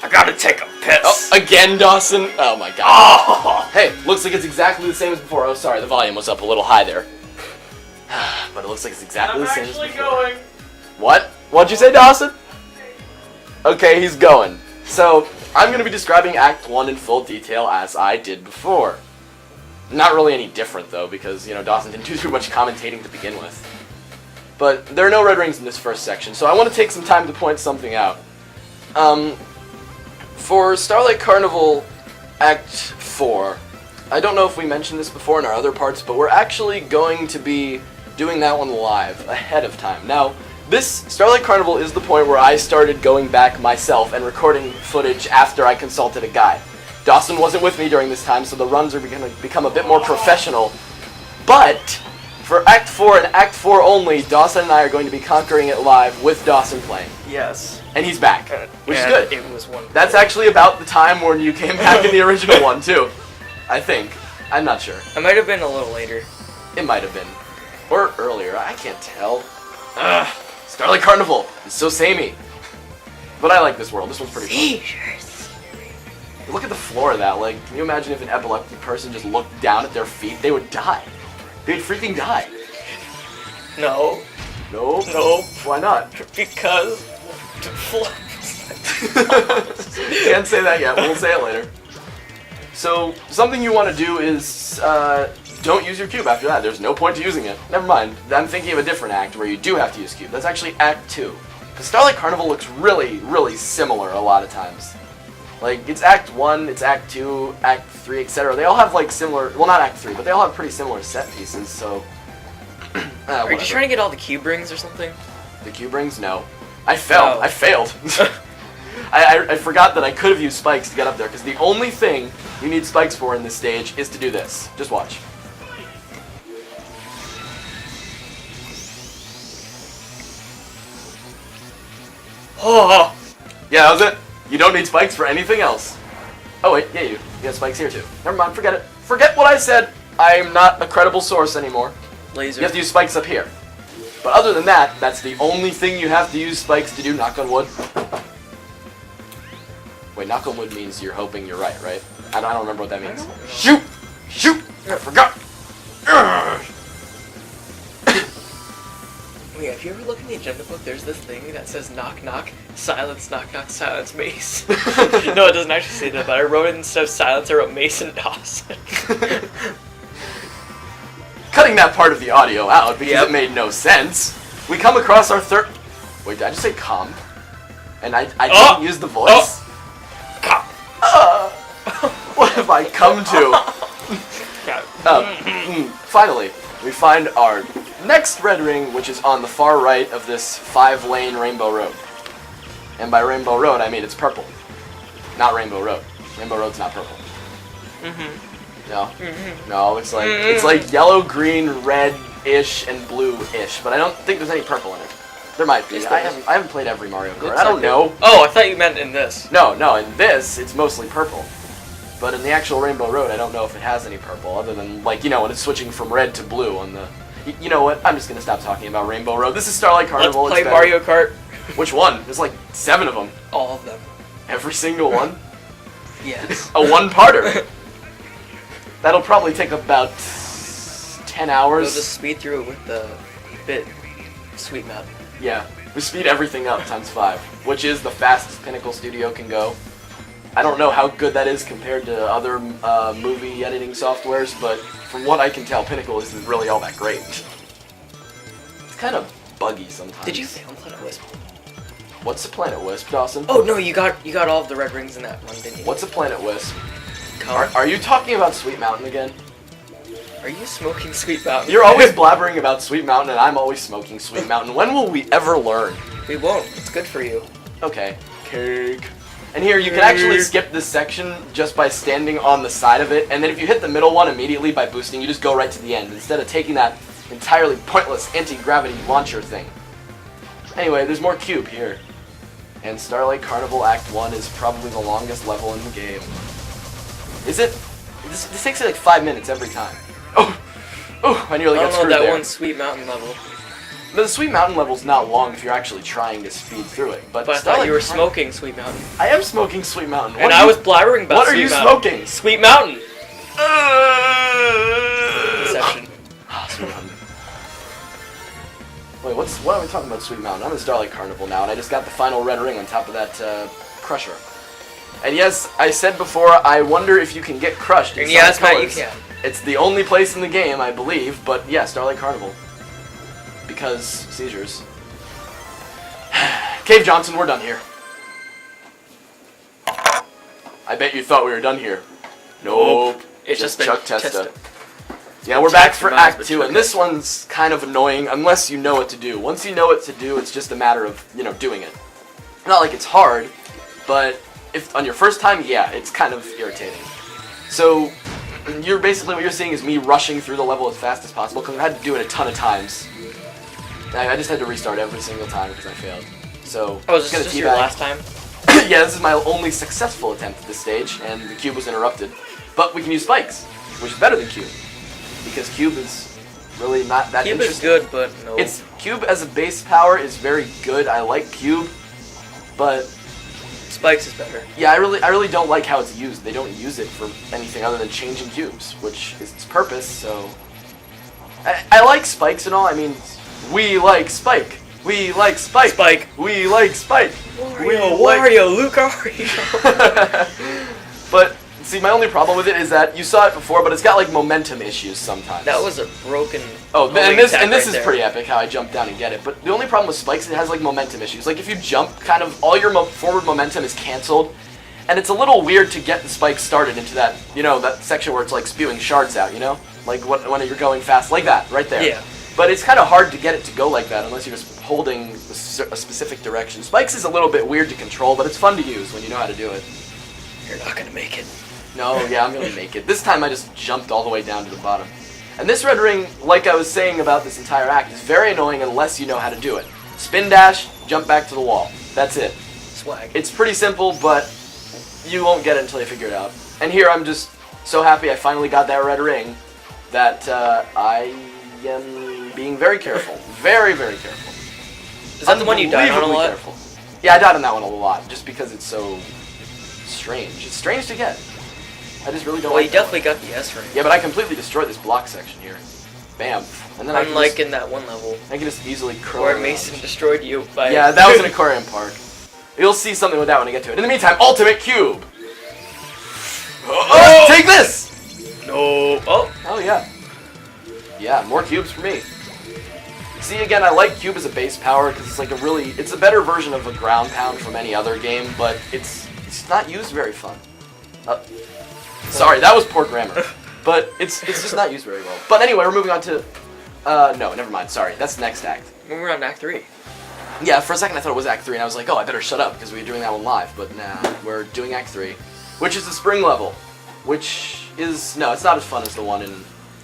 I gotta take a piss. Oh, again, Dawson? Oh my god. Oh. Hey, looks like it's exactly the same as before. Oh, sorry, the volume was up a little high there. But it looks like it's exactly the same as before. Going. What? What'd you say, Dawson? Okay, he's going. So, I'm going to be describing Act 1 in full detail as I did before. Not really any different, though, because, you know, Dawson didn't do too much commentating to begin with. But there are no red rings in this first section, so I want to take some time to point something out. For Starlight Carnival Act 4, I don't know if we mentioned this before in our other parts, but we're actually going to be doing that one live, ahead of time. Now, this Starlight Carnival is the point where I started going back myself and recording footage after I consulted a guide. Dawson wasn't with me during this time, so the runs are going to become a bit more professional. But for Act 4 and Act 4 only, Dawson and I are going to be conquering it live with Dawson playing. Yes. And he's back, which is good. It was wonderful. That's actually about the time when you came back in the original one, too. I think. I'm not sure. It might have been a little later. It might have been. Or earlier. I can't tell. Ugh. Starlight Carnival. It's so samey. But I like this world. This one's pretty fun. Look at the floor of that. Like, can you imagine if an epileptic person just looked down at their feet? They would die. They'd freaking die. No. No? No. Why not? Because... Can't say that yet. We'll say it later. So, something you want to do is, don't use your cube after that. There's no point to using it. Never mind. I'm thinking of a different act where you do have to use cube. That's actually Act 2. Because Starlight Carnival looks really, really similar a lot of times. Like, it's Act 1, it's Act 2, Act 3, etc. They all have, like, similar... Well, not Act 3, but they all have pretty similar set pieces, so... Are you just trying to get all the cube rings or something? The cube rings? No. I fell. No. I failed. I forgot that I could have used spikes to get up there, because the only thing you need spikes for in this stage is to do this. Just watch. Oh! Yeah, that was it. You don't need spikes for anything else. Oh wait, yeah, you got spikes here too. Never mind, forget it. Forget what I said. I am not a credible source anymore. Laser. You have to use spikes up here. But other than that, that's the only thing you have to use spikes to do, knock on wood. Wait, knock on wood means you're hoping you're right, right? I don't remember what that means. Shoot! Shoot! I forgot! Wait, if you ever look in the agenda book, there's this thing that says knock knock, silence, knock knock, silence, mace. No, it doesn't actually say that, but I wrote it instead of silence, I wrote mace and Dawson. Cutting that part of the audio out because it made no sense. We come across our third... Wait, did I just say come? And I didn't use the voice? What have I come to? Finally, we find our next red ring, which is on the far right of this 5-lane Rainbow Road. And by Rainbow Road, I mean it's purple. Not Rainbow Road. Rainbow Road's not purple. No. No, it's like yellow, green, red-ish, and blue-ish. But I don't think there's any purple in it. There might be. I haven't played every Mario Kart. I don't know. Oh, I thought you meant in this. No, in this, it's mostly purple. But in the actual Rainbow Road, I don't know if it has any purple, other than, like, you know, when it's switching from red to blue on the... You know what? I'm just going to stop talking about Rainbow Road. This is Starlight Carnival. Let's play Mario Kart. Which one? There's like 7 of them. All of them. Every single one? Yes. A one-parter. That'll probably take about 10 hours. We'll just speed through it with the bit sweet map. Yeah. We speed everything up times 5, which is the fastest Pinnacle Studio can go. I don't know how good that is compared to other movie editing softwares, but from what I can tell, Pinnacle isn't really all that great. It's kind of buggy sometimes. Did you fail on Planet Wisp? What's a Planet Wisp, Dawson? Oh no, you got all of the red rings in that one, didn't you? What's a Planet Wisp? Are you talking about Sweet Mountain again? Are you smoking Sweet Mountain? You're always blabbering about Sweet Mountain, and I'm always smoking Sweet Mountain. When will we ever learn? We won't. It's good for you. Okay. Cake. And here, you can actually skip this section just by standing on the side of it, and then if you hit the middle one immediately by boosting, you just go right to the end, instead of taking that entirely pointless anti-gravity launcher thing. Anyway, there's more cube here. And Starlight Carnival Act 1 is probably the longest level in the game. Is it? This takes like 5 minutes every time. Oh, I nearly got screwed there. that one Sweet Mountain level. The Sweet Mountain level's not long if you're actually trying to speed through it. But I thought you were smoking Sweet Mountain. I am smoking Sweet Mountain. And I was blabbering about Sweet Mountain. What are you smoking? Sweet Mountain. Deception. Sweet Mountain. Wait, what are we talking about Sweet Mountain? I'm in Starlight Carnival now, and I just got the final red ring on top of that crusher. And yes, I said before, I wonder if you can get crushed in yes, Sonic Matt, you Colors. can. It's the only place in the game, I believe, but yeah, Starlight Carnival. Because seizures. Cave Johnson, we're done here. I bet you thought we were done here. Nope. It's just been Chuck Testa. tested. Yeah, we're back for Act 2, and this one's kind of annoying unless you know what to do. Once you know what to do, it's just a matter of, doing it. Not like it's hard, but if on your first time, yeah, it's kind of irritating. So, what you're seeing is me rushing through the level as fast as possible, because I had to do it a ton of times. I just had to restart every single time because I failed. So, was this your last time? Yeah, this is my only successful attempt at this stage, and the cube was interrupted. But we can use spikes, which is better than cube. Because cube is really not that interesting. Cube is good, but no. Cube as a base power is very good. I like cube, but spikes is better. Yeah, I really don't like how it's used. They don't use it for anything other than changing cubes, which is its purpose. So I like spikes and all. I mean, we like Spike. We like Spike. Spike. We like Spike. Wario, Luke, Wario. But see, my only problem with it is that you saw it before, but it's got like momentum issues sometimes. That was a broken. Oh, and this is pretty epic how I jump down and get it. But the only problem with spikes, it has like momentum issues. Like if you jump, kind of all your forward momentum is canceled, and it's a little weird to get the spike started into that, that section where it's like spewing shards out, like when you're going fast, like that, right there. Yeah. But it's kind of hard to get it to go like that unless you're just holding a specific direction. Spikes is a little bit weird to control, but it's fun to use when you know how to do it. You're not gonna make it. No, yeah, I'm gonna make it. This time I just jumped all the way down to the bottom. And this red ring, like I was saying about this entire act, is very annoying unless you know how to do it. Spin dash, jump back to the wall. That's it. Swag. It's pretty simple, but you won't get it until you figure it out. And here I'm just so happy I finally got that red ring that I am being very careful. Very, very careful. Is that the one you died on a lot? Careful. Yeah, I died on that one a lot, just because it's so strange. It's strange to get. I just really don't like you definitely got the S ring. Yeah, but I completely destroyed this block section here. Bam. And then unlike in that one level. I can just easily curl where Mason destroyed you by... Yeah, that was an aquarium park. You'll see something with that when I get to it. In the meantime, Ultimate Cube! Oh! Take this! No. Oh, yeah. Yeah, more cubes for me. See, again, I like cube as a base power because it's like it's a better version of a ground pound from any other game, but it's not used very fun. Sorry, that was poor grammar. But it's just not used very well. But anyway, we're moving on to... no, never mind. Sorry, that's the next act. We're on Act 3. Yeah, for a second I thought it was Act 3, and I was like, oh, I better shut up, because we were doing that one live. But nah, we're doing Act 3, which is the spring level, which is... No, it's not as fun as the one in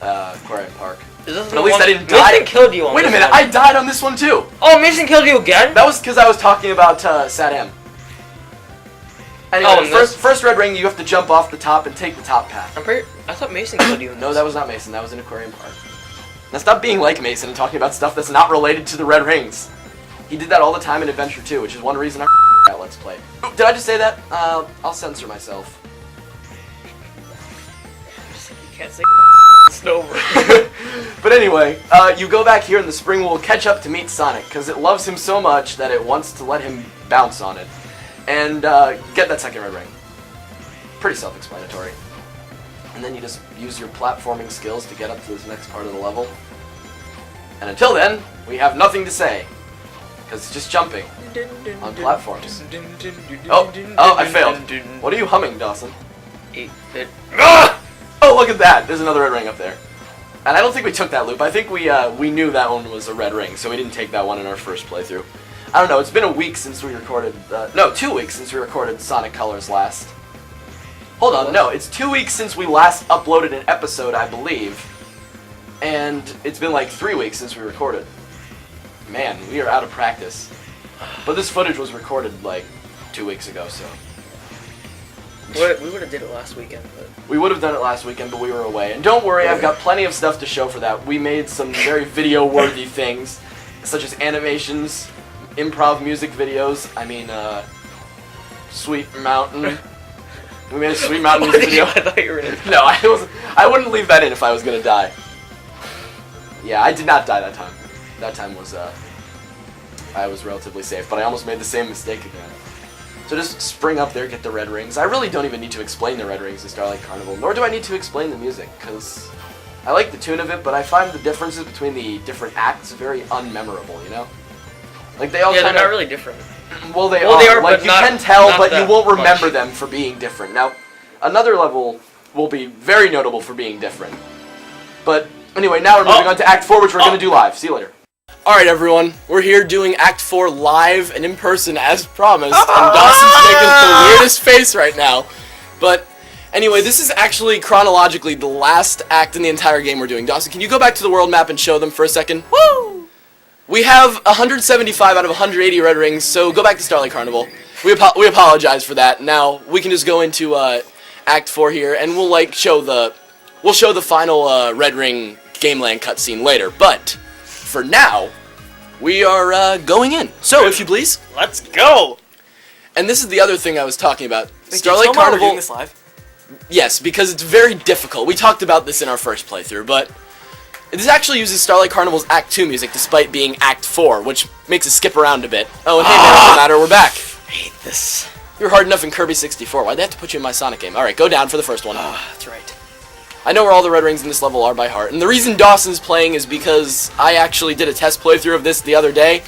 Aquarium Park. But at least I didn't die. Mason killed you on Wait a this minute, one. I died on this one too! Oh, Mason killed you again? That was because I was talking about Sat-M. Anyway, first red ring, you have to jump off the top and take the top path. I thought Mason killed you in this. No, that was not Mason. That was in Aquarium Park. Now stop being like Mason and talking about stuff that's not related to the red rings. He did that all the time in Adventure 2, which is one reason I that Let's Play. Ooh, did I just say that? I'll censor myself. You can't say it's over. But anyway, you go back here and the spring will catch up to meet Sonic, because it loves him so much that it wants to let him bounce on it. And get that second red ring. Pretty self-explanatory. And then you just use your platforming skills to get up to this next part of the level. And until then, we have nothing to say. Because it's just jumping on platforms. Oh, I failed. What are you humming, Dawson? 8-bit. Ah! Oh, look at that. There's another red ring up there. And I don't think we took that loop. I think we knew that one was a red ring, so we didn't take that one in our first playthrough. I don't know, it's been a week since we recorded, no, 2 weeks since we recorded Sonic Colors last. Hold on, no, it's 2 weeks since we last uploaded an episode, I believe. And it's been like 3 weeks since we recorded. Man, we are out of practice. But this footage was recorded like 2 weeks ago, so. We would have did it last weekend, but... We would have done it last weekend, but we were away. And don't worry, I've got plenty of stuff to show for that. We made some very video-worthy things. such as animations, improv music videos. I mean, Sweet Mountain. We made a Sweet Mountain music video. I thought you were in it. No, I wouldn't leave that in if I was gonna die. Yeah, I did not die that time. That time was, I was relatively safe, but I almost made the same mistake again. So just spring up there, get the red rings. I really don't even need to explain the red rings in Starlight Carnival, nor do I need to explain the music, because I like the tune of it, but I find the differences between the different acts very unmemorable, you know? Like, they all Yeah, kinda, they're not really different. Well, they Well, they are. are, Like, but you not- can tell, not but you that won't remember much. them for being different. Now, another level will be very notable for being different. But, anyway, now we're moving on to Act 4, which we're going to do live. See you later. Alright, everyone. We're here doing Act 4 live and in person as promised. And Dawson's making the weirdest face right now. But, anyway, this is actually chronologically the last act in the entire game we're doing. Dawson, can you go back to the world map and show them for a second? Woo! We have 175 out of 180 red rings, so go back to Starlight Carnival. We apologize for that. Now we can just go into Act 4 here, and we'll show the final red ring Gameland cutscene later. But for now, we are going in. So if you please, Let's go! and this is the other thing I was talking about. Wait, Starlight do you know why we're Carnival. doing this live? Yes, because it's very difficult. We talked about this in our first playthrough, but this actually uses Starlight Carnival's Act 2 music despite being Act 4, which makes it skip around a bit. Oh, and hey, Miracle Matter, we're back. I hate this. You're hard enough in Kirby 64. Why'd they have to put you in my Sonic game? Alright, go down for the first one. That's right. I know where all the red rings in this level are by heart, and the reason Dawson's playing is because I actually did a test playthrough of this the other day,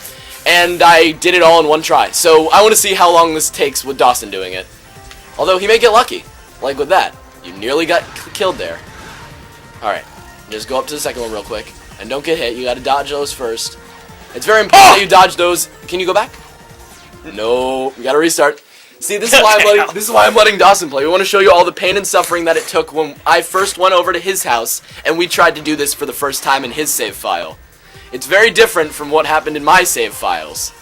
and I did it all in one try. So I want to see how long this takes with Dawson doing it. Although he may get lucky, like with that. You nearly got killed there. Alright, just go up to the second one real quick, and don't get hit. You gotta dodge those first. It's very important that you dodge those. Can you go back? No, you gotta restart. See, this is why I'm letting Dawson play. We want to show you all the pain and suffering that it took when I first went over to his house and we tried to do this for the first time in his save file. It's very different from what happened in my save files.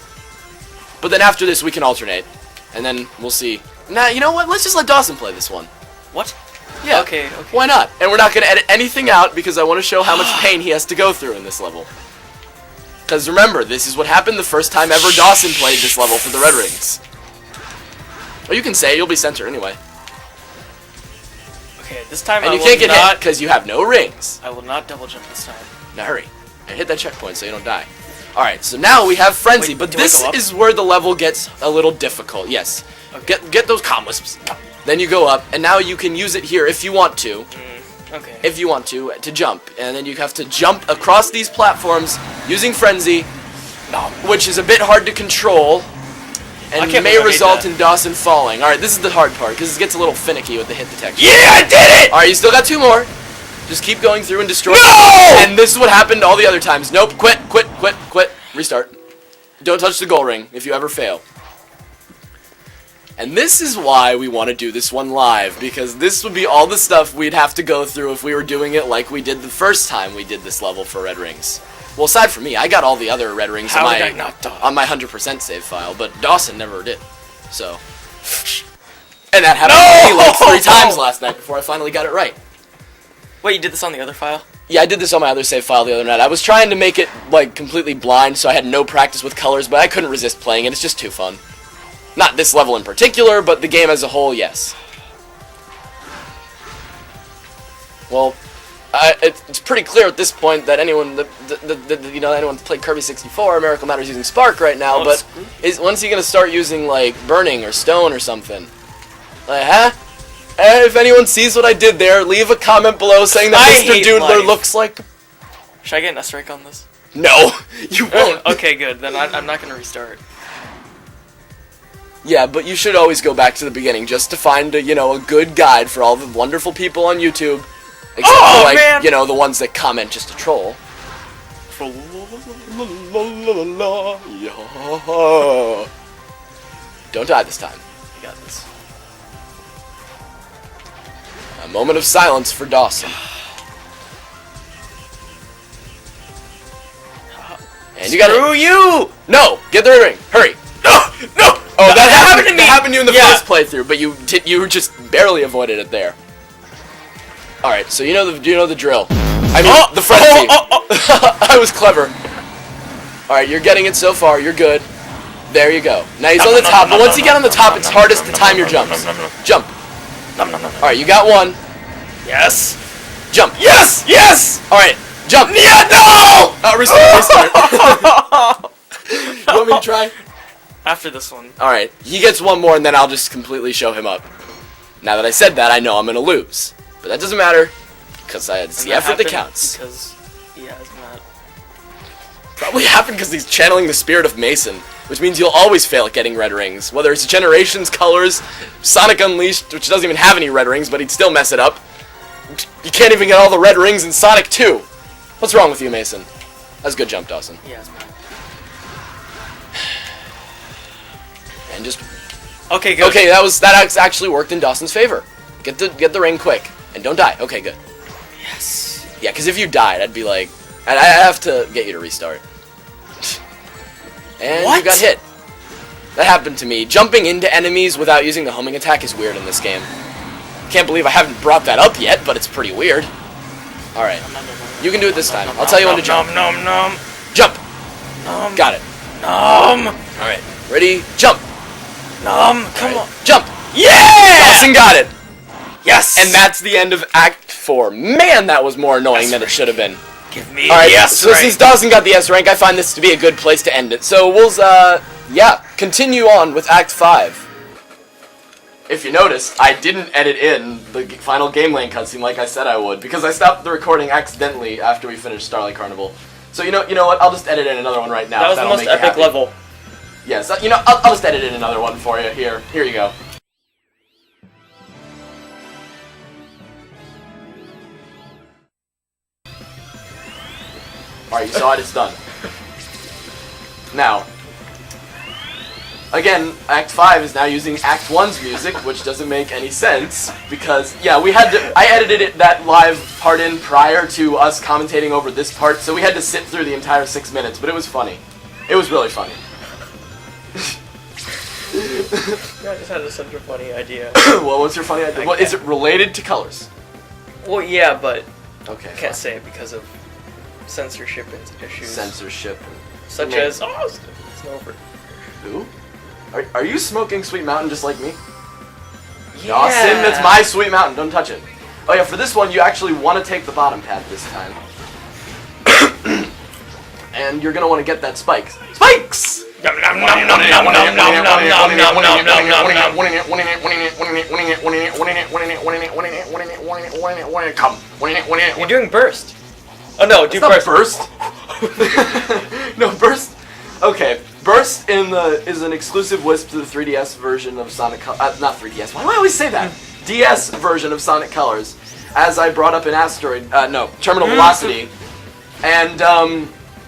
But then after this, we can alternate, and then we'll see. Nah, you know what? Let's just let Dawson play this one. What? Yeah. Okay. Why not? And we're not going to edit anything out because I want to show how much pain he has to go through in this level. Because remember, this is what happened the first time ever Dawson played this level for the Red Rings. Or you can say, you'll be center anyway. Okay, this time And I you will can't get not, hit because you have no rings. I will not double jump this time. Now hurry. And hit that checkpoint so you don't die. Alright, so now we have Frenzy, Wait, but do I this go up? is where the level gets a little difficult. Yes. Okay. Get those Wisps. Then you go up, and now you can use it here if you want to. Okay. If you want to jump. And then you have to jump across these platforms using Frenzy, which is a bit hard to control, and can't may believe I made result that. in Dawson falling. Alright, this is the hard part, because it gets a little finicky with the hit detection. Yeah, I did it! Alright, you still got two more. Just keep going through and destroy. No! And this is what happened all the other times. Nope, quit. Restart. Don't touch the goal ring if you ever fail. And this is why we want to do this one live, because this would be all the stuff we'd have to go through if we were doing it like we did the first time we did this level for Red Rings. Well, aside from me, I got all the other Red Rings How did I not die? on my 100% save file, but Dawson never did. So, and that happened to me like 3 times last night before I finally got it right. Wait, you did this on the other file? Yeah, I did this on my other save file the other night. I was trying to make it, like, completely blind, so I had no practice with colors, but I couldn't resist playing it. It's just too fun. Not this level in particular, but the game as a whole, yes. Well, it's pretty clear at this point that anyone, anyone's played Kirby 64, Miracle Matter's using Spark right now, but when's he gonna start using, like, Burning or Stone or something? Like, huh? If anyone sees what I did there, leave a comment below saying that I Mr. hate Doodler life. looks like... Should I get a strike on this? No, you won't. Okay, good. Then I'm not gonna restart. Yeah, but you should always go back to the beginning just to find a good guide for all the wonderful people on YouTube. Except for, like, man! the ones that comment just to troll. Don't die this time. You got this. A moment of silence for Dawson. And you gotta... Screw you! No! Get the ring! Hurry! No! Oh, that happened to me! That happened to you in the Yeah. first playthrough, but you just barely avoided it there. Alright, so you know the drill. I mean, the frenzy. I was clever. Alright, you're getting it so far. You're good. There you go. Now he's on the top, but once you get on the top, it's hardest to time your jumps. Jump. Alright, you got one. Yes. Jump. Yes! Yes! Alright, jump. Yeah, no! Restart. You want me to try? After this one. Alright, he gets one more and then I'll just completely show him up. Now that I said that, I know I'm gonna lose. But that doesn't matter, because it's the effort that counts. Because he has not. Probably happened because he's channeling the spirit of Mason, which means you'll always fail at getting red rings. Whether it's Generations, Colors, Sonic Unleashed, which doesn't even have any red rings, but he'd still mess it up. You can't even get all the red rings in Sonic 2. What's wrong with you, Mason? That's a good jump, Dawson. Yes, man. And just... Okay, good. Okay, that actually worked in Dawson's favor. Get the ring quick. And don't die. Okay, good. Yes. Yeah, because if you died, I'd be like... I have to get you to restart. And What? you got hit. That happened to me. Jumping into enemies without using the homing attack is weird in this game. Can't believe I haven't brought that up yet, but it's pretty weird. Alright. You can do it this time. I'll tell you when to jump. Jump! Got it. Alright. Ready? Jump! Come on. Jump! Yeah! Dawson got it! Yes! And that's the end of Act 4. Man, that was more annoying than it should have been. Give me Alright, the S so rank. since Dawson got the S rank, I find this to be a good place to end it. So we'll, continue on with Act 5. If you notice, I didn't edit in the final game lane cutscene like I said I would, because I stopped the recording accidentally after we finished Starlight Carnival. So you know what? I'll just edit in another one right now. That was the most epic level. Yes, I'll just edit in another one for you. Here you go. Alright, you saw it, it's done. Now, again, Act 5 is now using Act 1's music, which doesn't make any sense, because, yeah, I edited that live part in prior to us commentating over this part, so we had to sit through the entire 6 minutes, but it was funny. It was really funny. I just had such a funny idea. Well, what's your funny idea? Is it related to colors? Well, yeah, but Okay. I can't say it because of censorship issues. Censorship. Such as... Oh, it's over. Who? Are you smoking Sweet Mountain just like me? Yeah. Dawson, that's my Sweet Mountain. Don't touch it. Oh yeah, for this one, you actually want to take the bottom pad this time. And you're going to want to get that spike. Spikes! You're doing burst. Oh no, do It's burst. not burst. No, burst. Okay, burst is an exclusive Wisp to the 3DS version of Sonic. Not 3DS. Why do I always say that? DS version of Sonic Colors, as I brought up in Terminal Velocity, and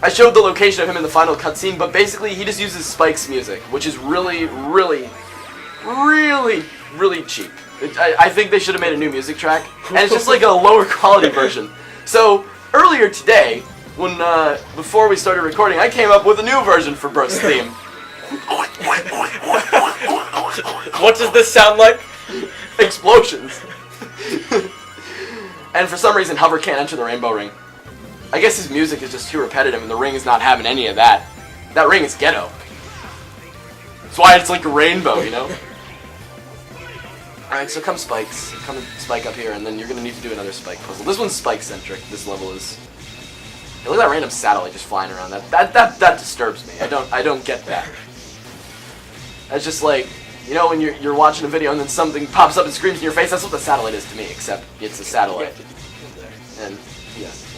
I showed the location of him in the final cutscene. But basically, he just uses Spike's music, which is really, really, really, really cheap. I think they should have made a new music track, and it's just like a lower quality version. So earlier today, when before we started recording, I came up with a new version for Burst theme. What does this sound like? Explosions. And for some reason, Hover can't enter the rainbow ring. I guess his music is just too repetitive, and the ring is not having any of that. That ring is ghetto. That's why it's like a rainbow, you know? Alright, so come Spikes. Come and Spike up here, and then you're gonna need to do another Spike puzzle. This one's Spike-centric, this level is. Hey, look at that random satellite just flying around. That disturbs me. I don't get that. That's just like, you know, when you're watching a video and then something pops up and screams in your face, that's what the satellite is to me, except it's a satellite. And, yes.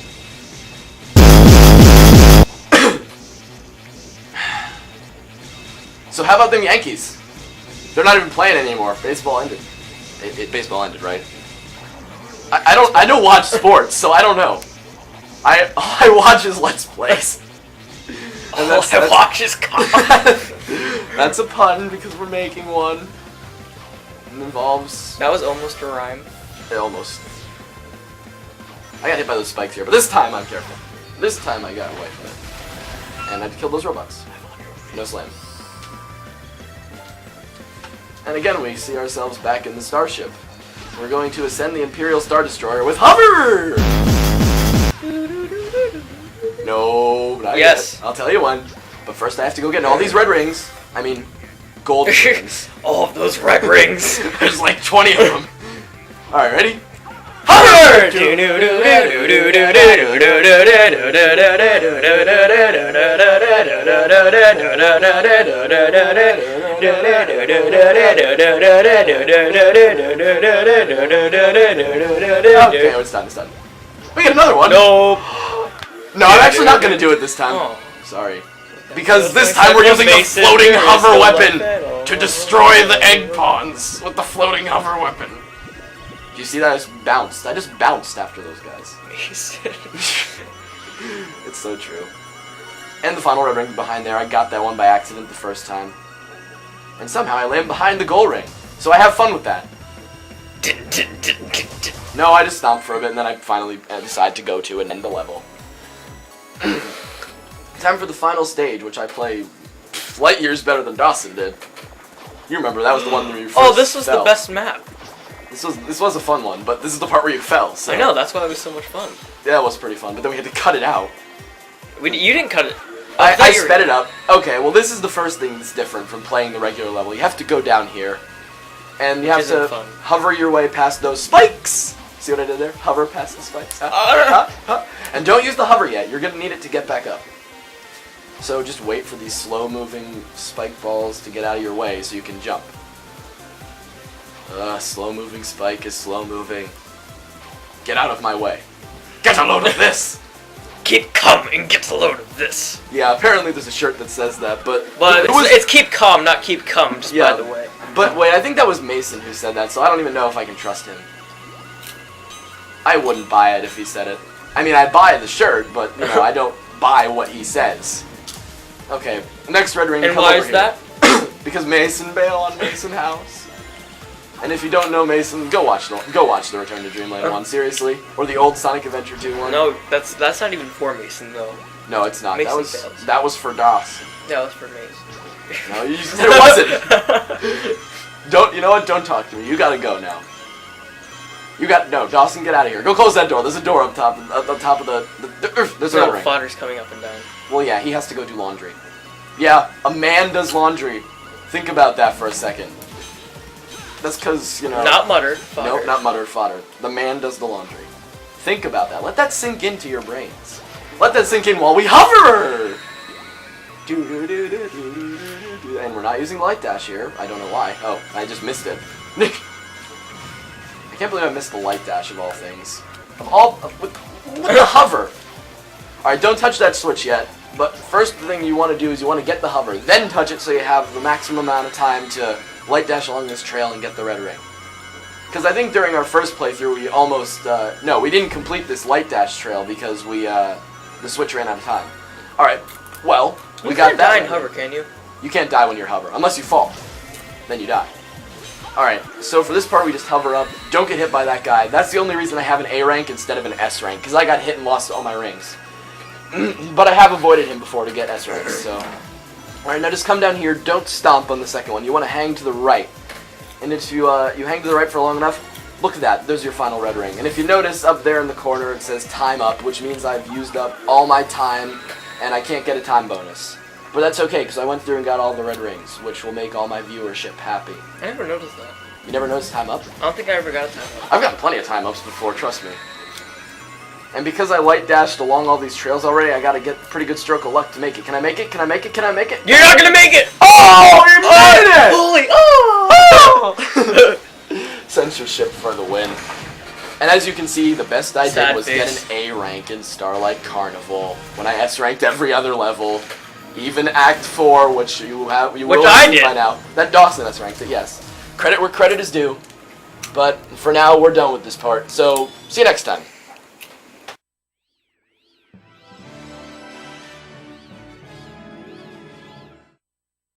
So how about them Yankees? They're not even playing anymore. Baseball ended. Baseball ended, right? I don't watch sports, so I don't know. All I watch is Let's Plays. And All I watch is That's a pun because we're making one. It involves... That was almost a rhyme. Almost. I got hit by those spikes here, but this time I'm careful. This time I got away from it. And I killed those robots. No slam. And again we see ourselves back in the starship. We're going to ascend the Imperial Star Destroyer with Hover! No. when I Yes. get it. I'll tell you when. But first I have to go get all these red rings. I mean, gold rings. All of those red rings. There's like 20 of them. Alright, ready? Hover! Okay, it's done, it's done. We get another one. Nope. No, I'm actually not gonna do it this time. Oh. Sorry. Because this time we're using the floating hover weapon to destroy the egg pawns with the floating hover weapon. Did you see that? I just bounced. I just bounced after those guys. It's so true. And the final red ring behind there, I got that one by accident the first time. And somehow I land behind the gold ring. So I have fun with that. No, I just stomped for a bit and then I finally decide to go to and end the level. Time for the final stage, which I play light years better than Dawson did. You remember, that was the one where you first this was fell. the best map. This was a fun one, but this is the part where you fell. So. I know, that's why it was so much fun. Yeah, it was pretty fun, but then we had to cut it out. You didn't cut it. I sped it up. Okay, well this is the first thing that's different from playing the regular level. You have to go down here, and you have to hover your way past those spikes. See what I did there? Hover past the spikes. And don't use the hover yet. You're gonna need it to get back up. So just wait for these slow-moving spike balls to get out of your way so you can jump. Slow-moving spike is slow-moving. Get out of my way. Get a load of this! Keep calm and get a load of this. Yeah, apparently there's a shirt that says that, but it's keep calm, not keep cum, just by the way. But wait, I think that was Mason who said that, so I don't even know if I can trust him. I wouldn't buy it if he said it. I mean, I'd buy the shirt, but, you know, I don't buy what he says. Okay, next red ring. And why is that? Because Mason bail on Mason House. And if you don't know Mason, go watch the Return to Dreamland one, seriously, or the old Sonic Adventure 2 one. No, that's not even for Mason though. No, it's not. Mason that was for Dawson. Yeah, that was for Mason. No, you said it wasn't. You know what? Don't talk to me. You gotta go now. No, Dawson, get out of here. Go close that door. There's a door up top. Up top of there's a red ring. Fodder's coming up and down. Well, yeah, he has to go do laundry. Yeah, a man does laundry. Think about that for a second. That's because, you know... Not muttered fodder. Nope, not muttered fodder. The man does the laundry. Think about that. Let that sink into your brains. Let that sink in while we hover! And we're not using light dash here. I don't know why. Oh, I just missed it. I can't believe I missed the light dash of all things. With the hover. Alright, don't touch that switch yet. But first thing you want to do is you want to get the hover. Then touch it so you have the maximum amount of time to light dash along this trail and get the red ring. Because I think during our first playthrough we almost... no, we didn't complete this light dash trail because the switch ran out of time. Alright, well, we got that. You can't die in hover, can you? You can't die when you're hover. Unless you fall. Then you die. Alright, so for this part we just hover up. Don't get hit by that guy. That's the only reason I have an A rank instead of an S rank. Because I got hit and lost all my rings. But I have avoided him before to get S ranks, so... Alright, now just come down here. Don't stomp on the second one. You want to hang to the right. And if you hang to the right for long enough, look at that. There's your final red ring. And if you notice up there in the corner it says time up, which means I've used up all my time and I can't get a time bonus. But that's okay, because I went through and got all the red rings, which will make all my viewership happy. I never noticed that. You never noticed time up? I don't think I ever got a time up. I've gotten plenty of time ups before, trust me. And because I light dashed along all these trails already, I gotta get a pretty good stroke of luck to make it. Can I make it? Can I make it? Can I make it? You're not gonna make it! Oh! You made it! Holy! Oh! Censorship for the win. And as you can see, the best I did was face. get an A rank in Starlight Carnival when I S ranked every other level, even Act 4, which you will I by now. That Dawson S ranked it, yes. Credit where credit is due. But for now, we're done with this part. So see you next time.